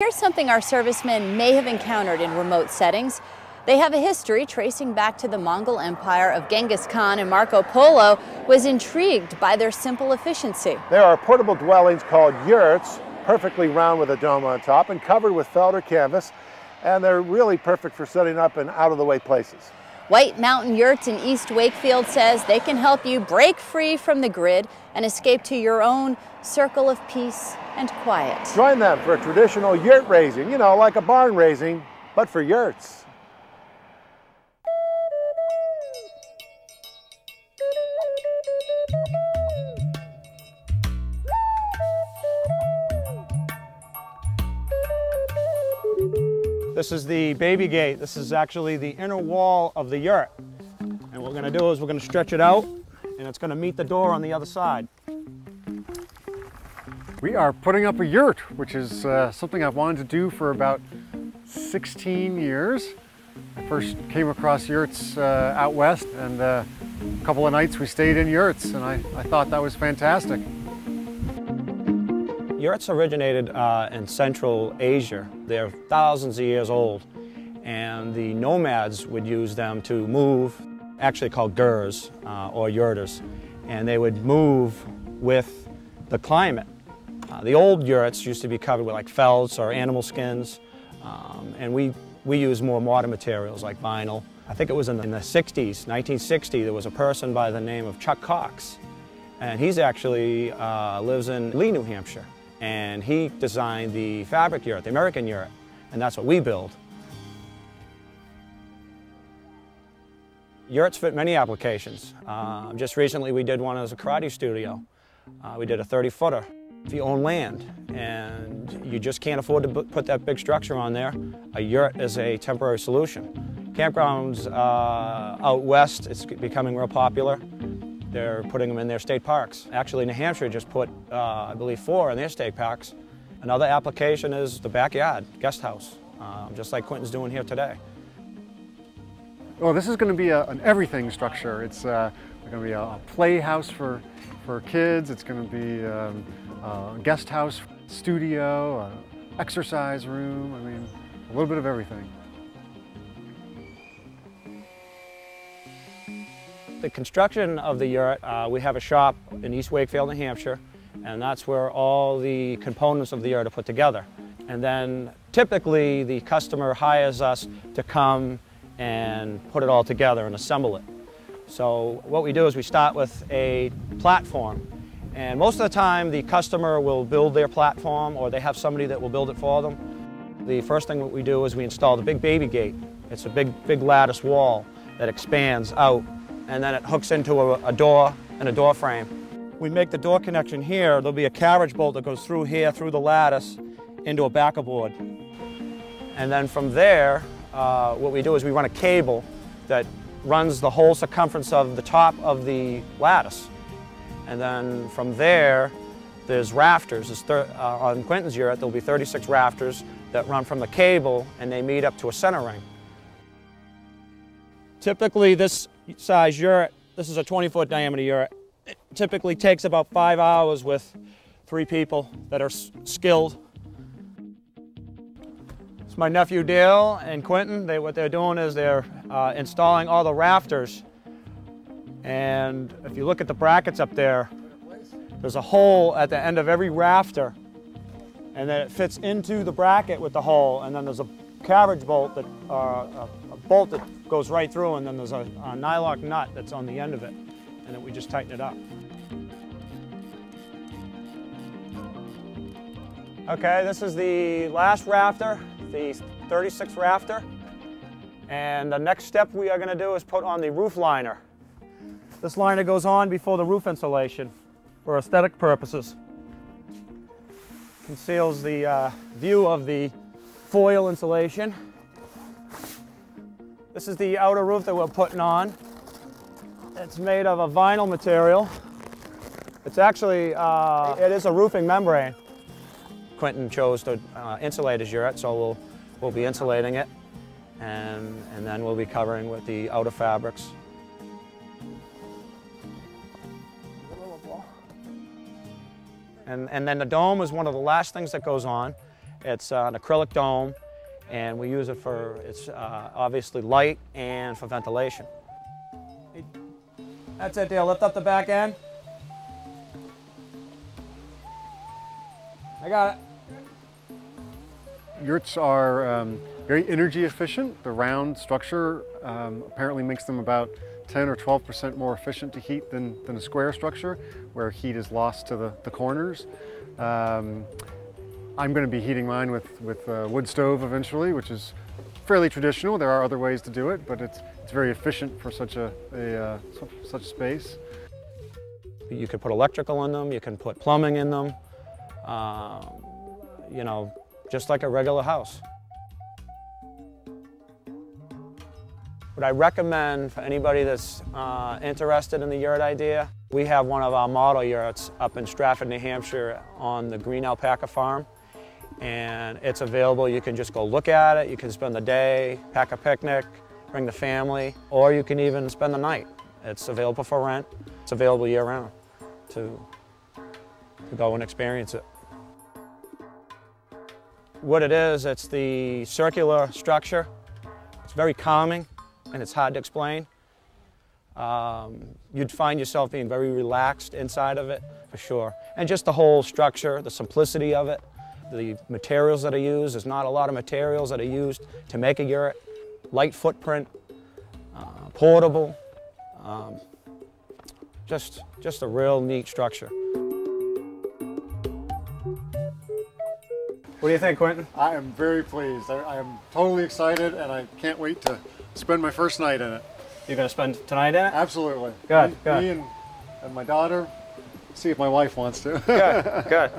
Here's something our servicemen may have encountered in remote settings. They have a history tracing back to the Mongol Empire of Genghis Khan, and Marco Polo was intrigued by their simple efficiency. There are portable dwellings called yurts, perfectly round with a dome on top and covered with felt or canvas, and they're really perfect for setting up in out-of-the-way places. White Mountain Yurts in East Wakefield says they can help you break free from the grid and escape to your own circle of peace and quiet. Join them for a traditional yurt raising, like a barn raising, but for yurts. This is the baby gate. This is actually the inner wall of the yurt. And what we're going to do is we're going to stretch it out, and it's going to meet the door on the other side. We are putting up a yurt, which is something I've wanted to do for about 16 years. I first came across yurts out west, and a couple of nights we stayed in yurts, and I thought that was fantastic. Yurts originated in Central Asia. They're thousands of years old, and the nomads would use them to move, actually called gurs or yurters, and they would move with the climate. The old yurts used to be covered with like felts or animal skins, and we use more modern materials like vinyl. I think it was in the 60s, 1960, there was a person by the name of Chuck Cox, and he's actually lives in Lee, New Hampshire. And he designed the fabric yurt, the American yurt, and that's what we build. Yurts fit many applications. Just recently we did one as a karate studio. We did a 30-footer. If you own land and you just can't afford to put that big structure on there, a yurt is a temporary solution. Campgrounds out west, it's becoming real popular. They're putting them in their state parks. Actually, New Hampshire just put, I believe, 4 in their state parks. Another application is the backyard, guest house, just like Quentin's doing here today. Well, this is going to be an everything structure. It's going to be a playhouse for kids. It's going to be a guest house, studio, exercise room. I mean, a little bit of everything. The construction of the yurt, we have a shop in East Wakefield, New Hampshire, and that's where all the components of the yurt are put together. And then typically the customer hires us to come and put it all together and assemble it. So what we do is we start with a platform, and most of the time the customer will build their platform or they have somebody that will build it for them. The first thing that we do is we install the big baby gate. It's a big lattice wall that expands out, and then it hooks into a door and a door frame. We make the door connection here. There'll be a carriage bolt that goes through here, through the lattice, into a backer board. And then from there, what we do is we run a cable that runs the whole circumference of the top of the lattice. And then from there, there's rafters. On Quentin's yurt, there'll be 36 rafters that run from the cable, and they meet up to a center ring. Typically, this size yurt, this is a 20-foot diameter yurt, it typically takes about 5 hours with 3 people that are skilled. It's my nephew Dale and Quentin. What they're doing is they're installing all the rafters. And if you look at the brackets up there, there's a hole at the end of every rafter, and then it fits into the bracket with the hole, and then there's a carriage bolt, a bolt that goes right through, and then there's a nylock nut that's on the end of it, and then we just tighten it up. Okay, this is the last rafter, the 36th rafter, and the next step we are going to do is put on the roof liner. This liner goes on before the roof insulation for aesthetic purposes. Conceals the view of the foil insulation. This is the outer roof that we're putting on. It's made of a vinyl material. It's actually, it is a roofing membrane. Quentin chose to insulate his yurt, so we'll be insulating it, and then we'll be covering with the outer fabrics. And then the dome is one of the last things that goes on. It's an acrylic dome, and we use it for, it's obviously light and for ventilation. That's it, Dale. Lift up the back end. I got it. Yurts are very energy efficient. The round structure apparently makes them about 10 or 12% more efficient to heat than a square structure, where heat is lost to the corners. I'm going to be heating mine with a wood stove eventually, which is fairly traditional. There are other ways to do it, but it's very efficient for such such space. You could put electrical in them, you can put plumbing in them, you know, just like a regular house. What I recommend for anybody that's interested in the yurt idea, we have one of our model yurts up in Stratford, New Hampshire on the Green Alpaca Farm. And it's available. You can just go look at it, you can spend the day, pack a picnic, bring the family, or you can even spend the night. It's available for rent. It's available year-round to go and experience it. What it is, it's the circular structure. It's very calming and it's hard to explain. You'd find yourself being very relaxed inside of it, for sure. And just the whole structure, the simplicity of it, the materials that are used. There's not a lot of materials that are used to make a yurt. Light footprint, portable, just a real neat structure. What do you think, Quentin? I am very pleased. I am totally excited, and I can't wait to spend my first night in it. You're going to spend tonight in it? Absolutely. Good, me, good. Me and my daughter. See if my wife wants to. Good, good.